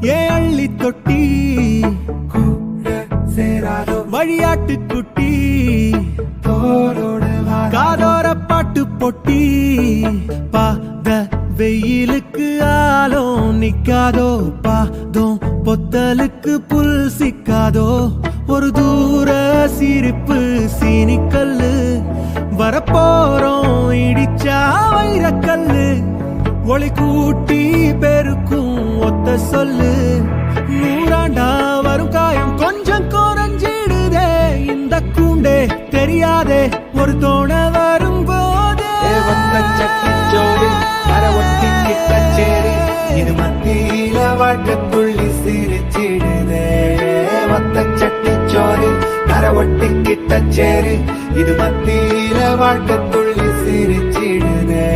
ஏ அள்ளி தொட்டி கூட சேராதோ வழியாட்டு குட்டி தோளோட காதோர பாட்டு பொட்டி பாத வெயிலுக்கு ஆலும் நிக்காதோ பாதம் பொத்தலுக்கு புல் சிக்காதோ ஒரு தூர சிரிப்பு சீனிக்கல்லு வரப்போறோம் இடிச்சா வைரக்கல்லு ஒளி கூட்டி பெருக்கும் ஒத்த சொல்லு நூறாண்டா வரும் காயம் கொஞ்சம் குறைஞ்சிடுதே இந்த கூண்டே தெரியாதே ஒரு தோண வரும்போதே சட்டிச்சோறு ஒட்டிக்கிட்ட சேரி இது மத்தியில வாழ்க்கத்துள்ளி சிரிச்சிடுதே ஒத்த சட்டிச்சோறு ஒட்டிக்கிட்ட சேரி இது மத்தியில வாழ்க்கத்துள்ளி சிரிச்சிடுதே